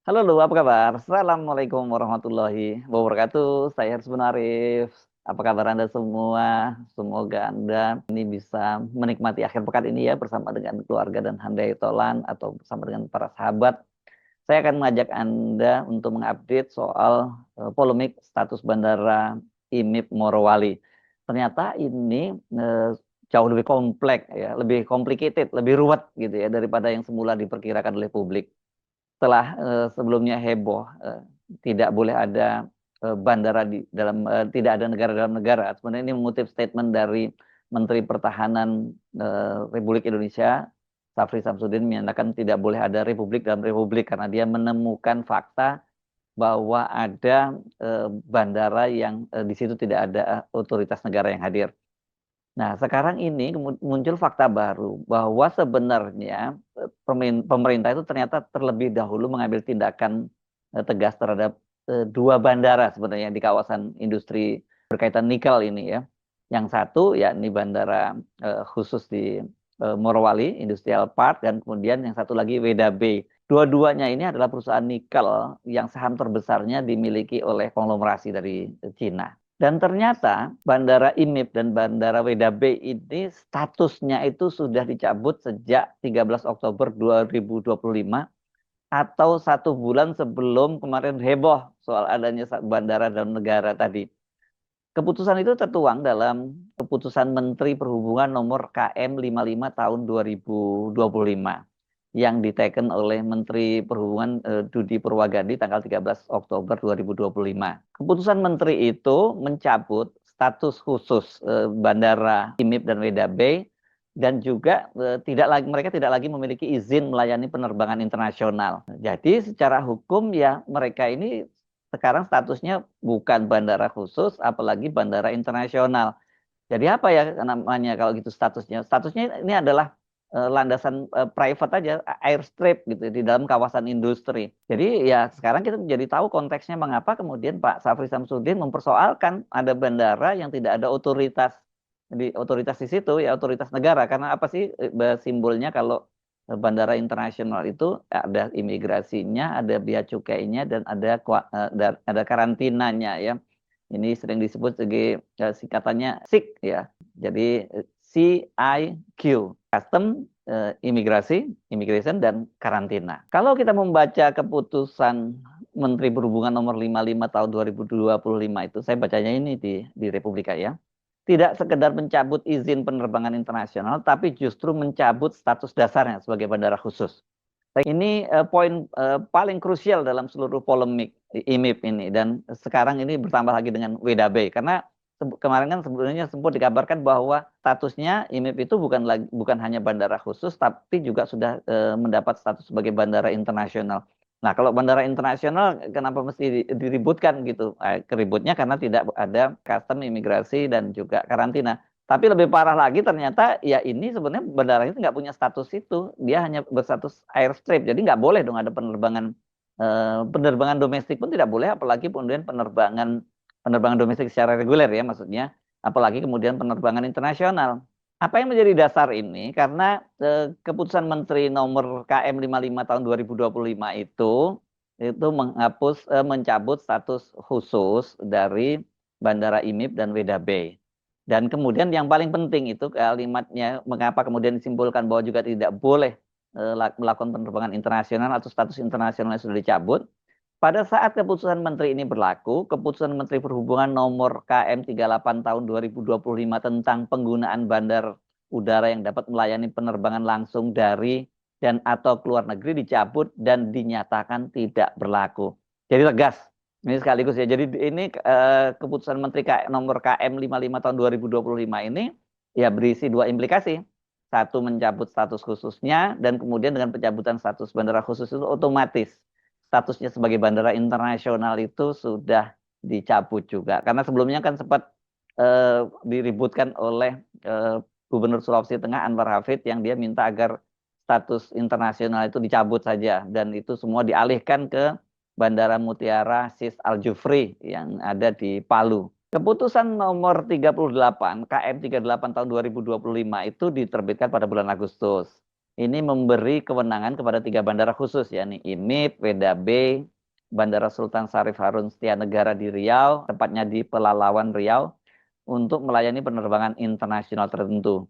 Halo Lu, apa kabar? Assalamualaikum warahmatullahi wabarakatuh. Saya Haris Arif. Apa kabar Anda semua? Semoga Anda ini bisa menikmati akhir pekan ini ya bersama dengan keluarga dan handai tolan atau bersama dengan para sahabat. Saya akan mengajak Anda untuk mengupdate soal polemik status bandara IMIP Morowali. Ternyata ini jauh lebih kompleks ya, lebih complicated, lebih ruwet gitu ya daripada yang semula diperkirakan oleh publik setelah sebelumnya heboh tidak boleh ada bandara di dalam tidak ada negara dalam negara. Sebenarnya ini mengutip statement dari Menteri Pertahanan Republik Indonesia, Safri Samsudin, menyatakan tidak boleh ada republik dalam republik karena dia menemukan fakta bahwa ada bandara yang di situ tidak ada otoritas negara yang hadir. Nah, sekarang ini muncul fakta baru bahwa sebenarnya pemerintah itu ternyata terlebih dahulu mengambil tindakan tegas terhadap dua bandara sebenarnya di kawasan industri berkaitan nikel ini ya. Yang satu yakni bandara khusus di Morowali Industrial Park dan kemudian yang satu lagi Weda Bay. Dua-duanya ini adalah perusahaan nikel yang saham terbesarnya dimiliki oleh konglomerasi dari Cina. Dan ternyata Bandara IMIP dan Bandara Weda Bay ini statusnya itu sudah dicabut sejak 13 Oktober 2025 atau 1 bulan sebelum kemarin heboh soal adanya bandara dalam negara tadi. Keputusan itu tertuang dalam keputusan Menteri Perhubungan nomor KM 55 tahun 2025 yang diteken oleh Menteri Perhubungan Dudi Purwagadi tanggal 13 Oktober 2025. Keputusan Menteri itu mencabut status khusus Bandara IMIP dan Weda Bay dan juga mereka tidak lagi memiliki izin melayani penerbangan internasional. Jadi secara hukum ya mereka ini sekarang statusnya bukan bandara khusus, apalagi bandara internasional. Jadi apa ya namanya kalau gitu statusnya? Statusnya ini adalah landasan private aja, airstrip gitu di dalam kawasan industri. Jadi ya sekarang kita jadi tahu konteksnya mengapa kemudian Pak Safri Samsudin mempersoalkan ada bandara yang tidak ada otoritas di situ ya otoritas negara. Karena apa sih simbolnya kalau bandara internasional itu ada imigrasinya, ada bea cukainya dan ada karantinanya ya. Ini sering disebut sebagai singkatannya SIC ya. Jadi CIQ, Custom, Immigration dan Karantina. Kalau kita membaca keputusan Menteri Perhubungan nomor 55 tahun 2025 itu, saya bacanya ini di Republika ya. Tidak sekedar mencabut izin penerbangan internasional, tapi justru mencabut status dasarnya sebagai bandara khusus. Ini poin paling krusial dalam seluruh polemik IMIP ini dan sekarang ini bertambah lagi dengan WDB karena kemarin kan sebenarnya sempat dikabarkan bahwa statusnya IMIP itu bukan hanya bandara khusus tapi juga sudah mendapat status sebagai bandara internasional. Nah, kalau bandara internasional kenapa mesti diributkan gitu? Keributnya karena tidak ada custom, imigrasi dan juga karantina. Tapi lebih parah lagi ternyata ya ini sebenarnya bandara itu nggak punya status itu. Dia hanya berstatus airstrip. Jadi nggak boleh dong ada penerbangan domestik pun tidak boleh. Apalagi kemudian penerbangan domestik secara reguler ya maksudnya. Apalagi kemudian penerbangan internasional. Apa yang menjadi dasar ini? Karena keputusan Menteri nomor KM 55 tahun 2025 itu mencabut status khusus dari Bandara IMIP dan Weda Bay. Dan kemudian yang paling penting itu kalimatnya mengapa kemudian disimpulkan bahwa juga tidak boleh melakukan penerbangan internasional atau status internasionalnya sudah dicabut. Pada saat keputusan Menteri ini berlaku, keputusan Menteri Perhubungan nomor KM 38 tahun 2025 tentang penggunaan bandar udara yang dapat melayani penerbangan langsung dari dan atau keluar negeri dicabut dan dinyatakan tidak berlaku. Jadi tegas. Ini sekaligus ya. Jadi ini keputusan Menteri nomor KM 55 tahun 2025 ini ya berisi dua implikasi. Satu mencabut status khususnya dan kemudian dengan pencabutan status bandara khusus itu otomatis statusnya sebagai bandara internasional itu sudah dicabut juga. Karena sebelumnya kan sempat diributkan oleh Gubernur Sulawesi Tengah Anwar Hafid yang dia minta agar status internasional itu dicabut saja dan itu semua dialihkan ke Bandara Mutiara Sis Al Jufri yang ada di Palu. Keputusan nomor 38 KM 38 tahun 2025 itu diterbitkan pada bulan Agustus. ini memberi kewenangan kepada 3 bandara khusus, yakni IMIP, Weda Bay, Bandara Sultan Syarif Harun Setianegara di Riau, tepatnya di Pelalawan Riau, untuk melayani penerbangan internasional tertentu.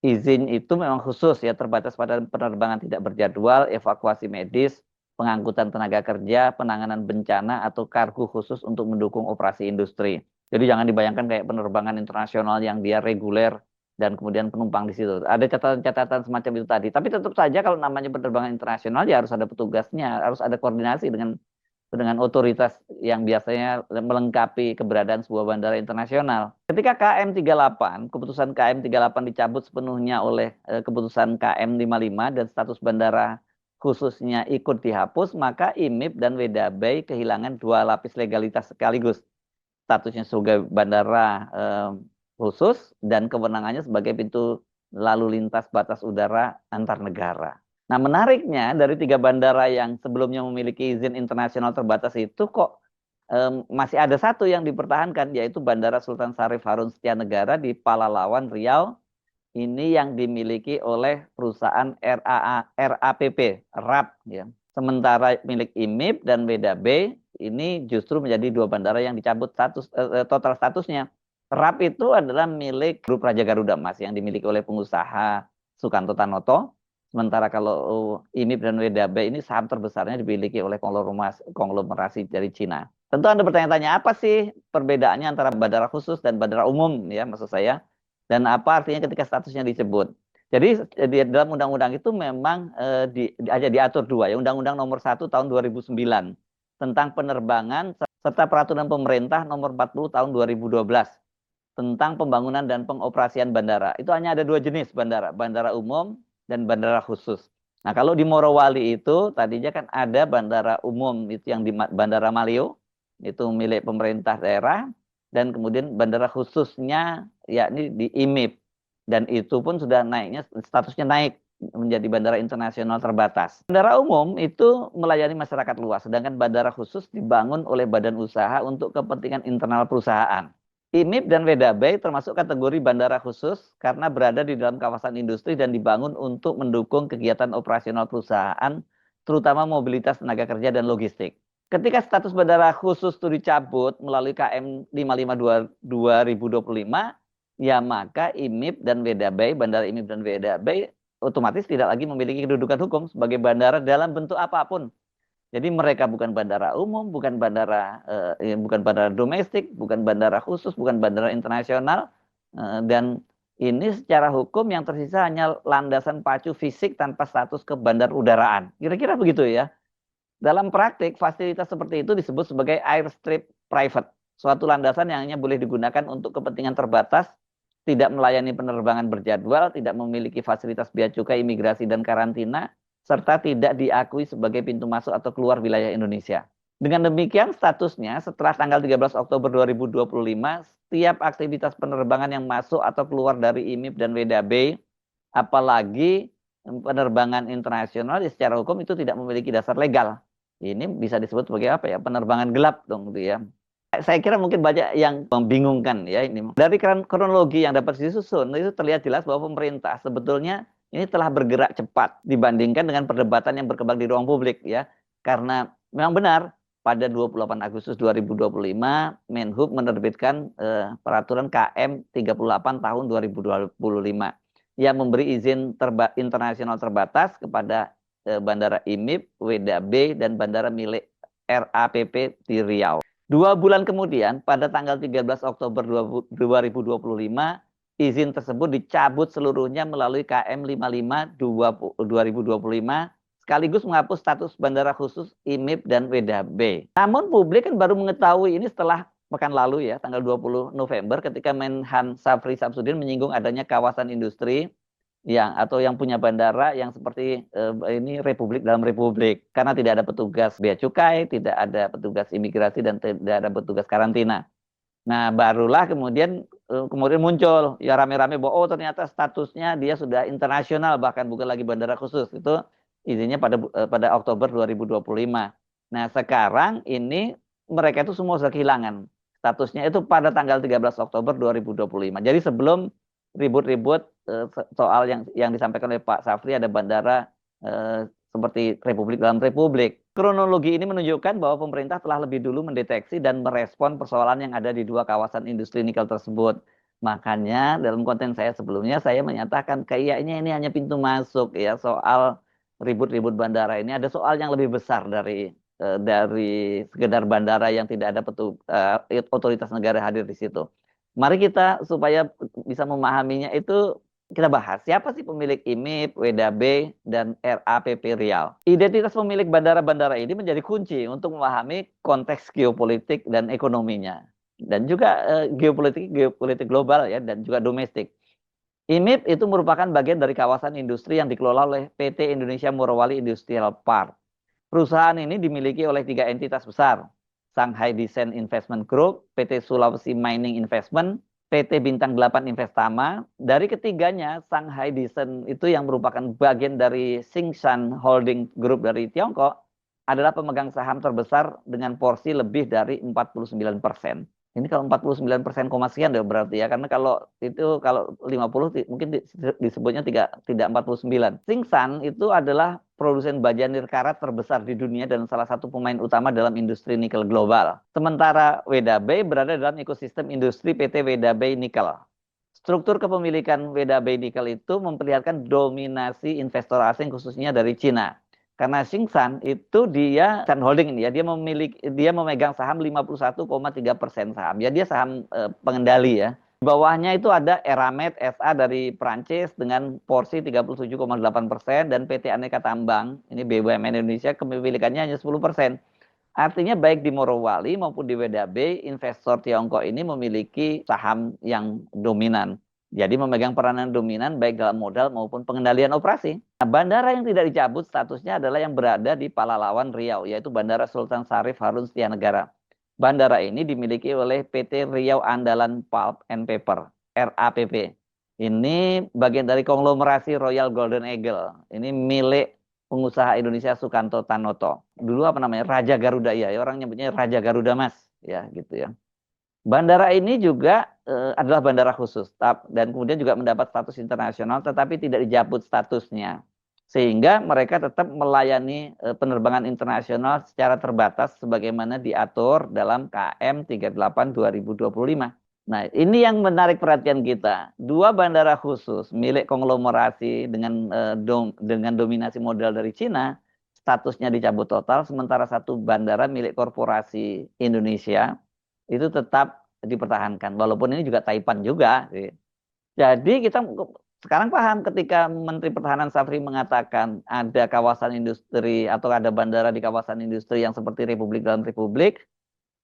Izin itu memang khusus ya, terbatas pada penerbangan tidak berjadwal, evakuasi medis, pengangkutan tenaga kerja, penanganan bencana, atau kargo khusus untuk mendukung operasi industri. Jadi jangan dibayangkan kayak penerbangan internasional yang dia reguler dan kemudian penumpang di situ. Ada catatan-catatan semacam itu tadi. Tapi tetap saja kalau namanya penerbangan internasional ya harus ada petugasnya, harus ada koordinasi dengan otoritas yang biasanya melengkapi keberadaan sebuah bandara internasional. Ketika KM 38, keputusan KM 38 dicabut sepenuhnya oleh keputusan KM 55 dan status bandara khususnya ikut dihapus, maka IMIP dan Weda Bay kehilangan 2 lapis legalitas sekaligus. Statusnya sebagai bandara khusus dan kewenangannya sebagai pintu lalu lintas batas udara antar negara. Nah, menariknya dari 3 bandara yang sebelumnya memiliki izin internasional terbatas itu kok masih ada satu yang dipertahankan, yaitu Bandara Sultan Syarif Harun Setianegara di Palalawan, Riau. Ini yang dimiliki oleh perusahaan RAPP, RAP ya. Sementara milik IMIP dan Weda Bay ini justru menjadi 2 bandara yang dicabut total statusnya. RAP itu adalah milik Grup Raja Garuda Mas yang dimiliki oleh pengusaha Sukanto Tanoto. Sementara kalau IMIP dan Weda Bay ini saham terbesarnya dimiliki oleh konglomerasi dari Cina. Tentu Anda bertanya-tanya, apa sih perbedaannya antara bandara khusus dan bandara umum ya maksud saya? Dan apa artinya ketika statusnya disebut? Jadi di dalam undang-undang itu memang diatur 2 ya, Undang-Undang Nomor 1 tahun 2009 tentang penerbangan serta peraturan pemerintah Nomor 40 tahun 2012 tentang pembangunan dan pengoperasian bandara. Itu hanya ada 2 jenis bandara, bandara umum dan bandara khusus. Nah, kalau di Morowali itu tadinya kan ada bandara umum itu yang di Bandara Malio, itu milik pemerintah daerah, dan kemudian bandara khususnya yakni di IMIP. Dan itu pun sudah naiknya, statusnya naik menjadi bandara internasional terbatas. Bandara umum itu melayani masyarakat luas, sedangkan bandara khusus dibangun oleh badan usaha untuk kepentingan internal perusahaan. IMIP dan Weda Bay termasuk kategori bandara khusus karena berada di dalam kawasan industri dan dibangun untuk mendukung kegiatan operasional perusahaan, terutama mobilitas tenaga kerja dan logistik. Ketika status bandara khusus itu dicabut melalui KM 552 2025, ya maka IMIP dan Weda Bay, bandara IMIP dan Weda Bay otomatis tidak lagi memiliki kedudukan hukum sebagai bandara dalam bentuk apapun. Jadi mereka bukan bandara umum, bukan bandara domestik, bukan bandara khusus, bukan bandara internasional, dan ini secara hukum yang tersisa hanya landasan pacu fisik tanpa status kebandarudaraan. Kira-kira begitu ya. Dalam praktik, fasilitas seperti itu disebut sebagai airstrip private, suatu landasan yang hanya boleh digunakan untuk kepentingan terbatas, tidak melayani penerbangan berjadwal, tidak memiliki fasilitas bea cukai, imigrasi, dan karantina, serta tidak diakui sebagai pintu masuk atau keluar wilayah Indonesia. Dengan demikian statusnya setelah tanggal 13 Oktober 2025, setiap aktivitas penerbangan yang masuk atau keluar dari IMIP dan Weda Bay, apalagi penerbangan internasional secara hukum itu tidak memiliki dasar legal. Ini bisa disebut sebagai apa ya? Penerbangan gelap dong gitu ya. Saya kira mungkin banyak yang membingungkan ya ini. Dari kronologi yang dapat disusun itu terlihat jelas bahwa pemerintah sebetulnya ini telah bergerak cepat dibandingkan dengan perdebatan yang berkembang di ruang publik ya. Karena memang benar pada 28 Agustus 2025 Menhub menerbitkan peraturan KM 38 tahun 2025 yang memberi izin internasional terbatas kepada Bandara IMIP, Weda Bay, dan bandara milik RAPP di Riau. 2 bulan kemudian, pada tanggal 13 Oktober 2025, izin tersebut dicabut seluruhnya melalui KM 55 2025, sekaligus menghapus status bandara khusus IMIP dan Weda Bay. Namun publik kan baru mengetahui ini setelah pekan lalu ya, tanggal 20 November ketika Menhan Syafri Samsudin menyinggung adanya kawasan industri yang punya bandara yang seperti ini republik dalam republik, karena tidak ada petugas bea cukai, tidak ada petugas imigrasi, dan tidak ada petugas karantina. Nah, barulah kemudian muncul ya rame-rame bahwa oh ternyata statusnya dia sudah internasional, bahkan bukan lagi bandara khusus. Itu izinnya pada Oktober 2025. Nah, sekarang ini mereka itu semua sudah kehilangan statusnya itu pada tanggal 13 Oktober 2025. Jadi sebelum ribut-ribut soal yang disampaikan oleh Pak Safri, ada bandara seperti republik dalam republik. Kronologi ini menunjukkan bahwa pemerintah telah lebih dulu mendeteksi dan merespon persoalan yang ada di dua kawasan industri nikel tersebut. Makanya dalam konten saya sebelumnya saya menyatakan kayaknya ini hanya pintu masuk ya, soal ribut-ribut bandara ini ada soal yang lebih besar dari sekedar bandara yang tidak ada otoritas negara hadir di situ. Mari kita supaya bisa memahaminya itu kita bahas siapa sih pemilik IMIP, WDB, dan RAPP Riau. Identitas pemilik bandara-bandara ini menjadi kunci untuk memahami konteks geopolitik dan ekonominya. Dan juga geopolitik global ya, dan juga domestik. IMIP itu merupakan bagian dari kawasan industri yang dikelola oleh PT Indonesia Morowali Industrial Park. Perusahaan ini dimiliki oleh tiga entitas besar, Shanghai Decent Investment Group, PT Sulawesi Mining Investment, PT Bintang 8 Investama. Dari ketiganya, Shanghai Decent itu yang merupakan bagian dari Tsingshan Holding Group dari Tiongkok, adalah pemegang saham terbesar dengan porsi lebih dari 49%. Ini kalau 49% koma sekian deh berarti ya. Karena kalau 50 mungkin disebutnya tidak 49. Tsingshan itu adalah produsen baja nirkarat terbesar di dunia dan salah satu pemain utama dalam industri nikel global. Sementara WDB berada dalam ekosistem industri PT WDB Nikel. Struktur kepemilikan WDB Nikel itu memperlihatkan dominasi investor asing khususnya dari Cina. Karena Tsingshan itu dia Tsingshan Holding ini ya, dia memegang saham 51,3% saham. Ya dia saham pengendali ya. Di bawahnya itu ada Eramet SA dari Prancis dengan porsi 37,8% dan PT Aneka Tambang, ini BUMN Indonesia, kepemilikannya hanya 10%. Artinya baik di Morowali maupun di WDB, investor Tiongkok ini memiliki saham yang dominan. Jadi memegang peranan dominan baik dalam modal maupun pengendalian operasi. Nah, bandara yang tidak dicabut statusnya adalah yang berada di Palalawan Riau, yaitu Bandara Sultan Syarif Harun Setianegara. Bandara ini dimiliki oleh PT Riau Andalan Pulp and Paper, RAPP. Ini bagian dari konglomerasi Royal Golden Eagle. Ini milik pengusaha Indonesia Sukanto Tanoto. Dulu apa namanya? Raja Garuda ya, orang nyebutnya Raja Garuda Mas, ya gitu ya. Bandara ini juga adalah bandara khusus dan kemudian juga mendapat status internasional tetapi tidak dicabut statusnya. Sehingga mereka tetap melayani penerbangan internasional secara terbatas sebagaimana diatur dalam KM 38 2025. Nah, ini yang menarik perhatian kita. Dua bandara khusus milik konglomerasi dengan dominasi modal dari Cina, statusnya dicabut total, sementara satu bandara milik korporasi Indonesia itu tetap dipertahankan. Walaupun ini juga Taipan juga. Jadi kita sekarang paham ketika Menteri Pertahanan Safri mengatakan ada kawasan industri atau ada bandara di kawasan industri yang seperti republik dalam republik,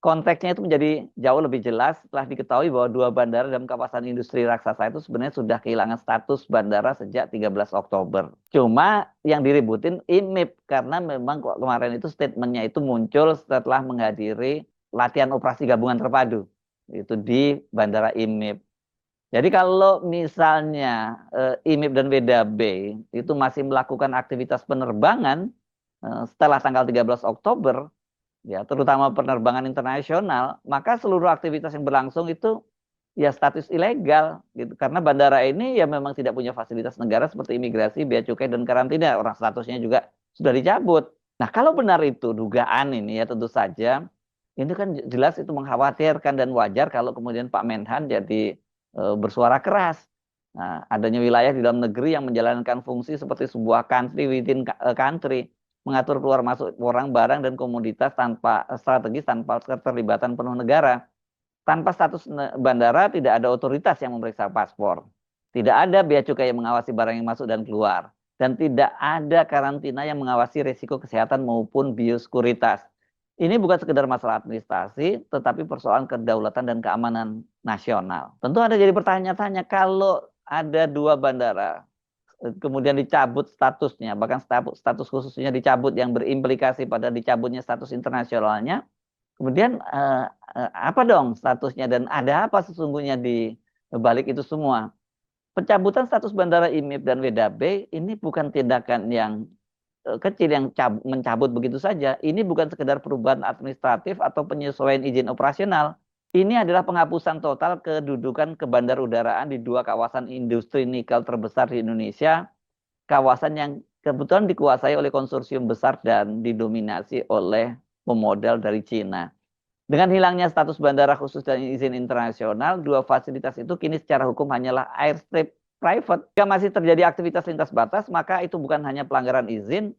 konteksnya itu menjadi jauh lebih jelas setelah diketahui bahwa dua bandara dalam kawasan industri raksasa itu sebenarnya sudah kehilangan status bandara sejak 13 Oktober. Cuma yang diributin IMIP karena memang kemarin itu statementnya itu muncul setelah menghadiri latihan operasi gabungan terpadu itu di Bandara IMIP. Jadi kalau misalnya IMIP dan WDB itu masih melakukan aktivitas penerbangan setelah tanggal 13 Oktober, ya terutama penerbangan internasional, maka seluruh aktivitas yang berlangsung itu ya status ilegal gitu. Karena bandara ini ya memang tidak punya fasilitas negara seperti imigrasi, bea cukai dan karantina, orang statusnya juga sudah dicabut. Nah, kalau benar itu dugaan ini ya tentu saja ini kan jelas itu mengkhawatirkan dan wajar kalau kemudian Pak Menhan jadi bersuara keras. Nah, adanya wilayah di dalam negeri yang menjalankan fungsi seperti sebuah country within country, mengatur keluar masuk orang, barang, dan komoditas tanpa strategis, tanpa keterlibatan penuh negara. Tanpa status bandara, tidak ada otoritas yang memeriksa paspor. Tidak ada bea cukai yang mengawasi barang yang masuk dan keluar. Dan tidak ada karantina yang mengawasi risiko kesehatan maupun biosekuritas. Ini bukan sekedar masalah administrasi, tetapi persoalan kedaulatan dan keamanan nasional. Tentu ada jadi pertanyaan-tanya, kalau ada dua bandara, kemudian dicabut statusnya, bahkan status khususnya dicabut yang berimplikasi pada dicabutnya status internasionalnya, kemudian apa dong statusnya dan ada apa sesungguhnya di balik itu semua? Pencabutan status bandara IMIP dan WDB ini bukan tindakan yang kecil yang mencabut begitu saja. Ini bukan sekedar perubahan administratif atau penyesuaian izin operasional. Ini adalah penghapusan total kedudukan kebandarudaraan di dua kawasan industri nikel terbesar di Indonesia, kawasan yang kebetulan dikuasai oleh konsorsium besar dan didominasi oleh pemodal dari Cina. Dengan hilangnya status bandara khusus dan izin internasional, dua fasilitas itu kini secara hukum hanyalah airstrip private. Jika masih terjadi aktivitas lintas batas, maka itu bukan hanya pelanggaran izin,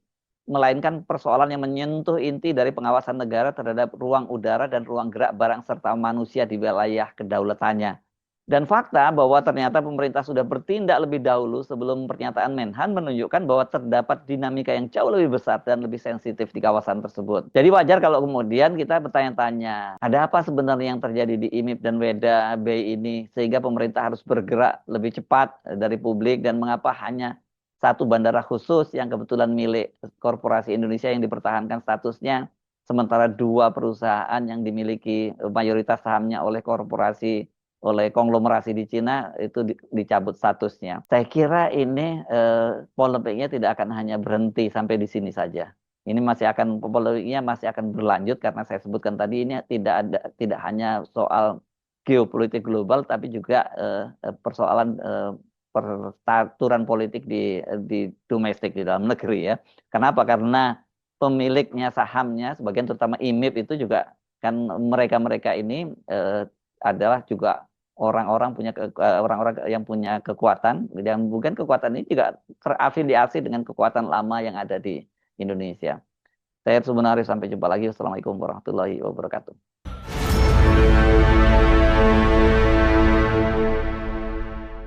melainkan persoalan yang menyentuh inti dari pengawasan negara terhadap ruang udara dan ruang gerak barang serta manusia di wilayah kedaulatannya. Dan fakta bahwa ternyata pemerintah sudah bertindak lebih dahulu sebelum pernyataan Menhan menunjukkan bahwa terdapat dinamika yang jauh lebih besar dan lebih sensitif di kawasan tersebut. Jadi wajar kalau kemudian kita bertanya-tanya, ada apa sebenarnya yang terjadi di IMIP dan Weda Bay ini sehingga pemerintah harus bergerak lebih cepat dari publik, dan mengapa hanya satu bandara khusus yang kebetulan milik korporasi Indonesia yang dipertahankan statusnya, sementara dua perusahaan yang dimiliki mayoritas sahamnya oleh konglomerasi di Cina itu dicabut statusnya. Saya kira ini polemiknya tidak akan hanya berhenti sampai di sini saja. Ini polemiknya masih akan berlanjut karena saya sebutkan tadi ini tidak hanya soal geopolitik global tapi juga persoalan peraturan politik di domestik di dalam negeri ya. Kenapa? Karena pemiliknya sahamnya sebagian terutama IMIP itu juga kan mereka ini adalah juga orang-orang yang punya kekuatan, dan bukan kekuatan ini juga terafiliasi dengan kekuatan lama yang ada di Indonesia. Saya sebenarnya sampai jumpa lagi. Wassalamualaikum warahmatullahi wabarakatuh.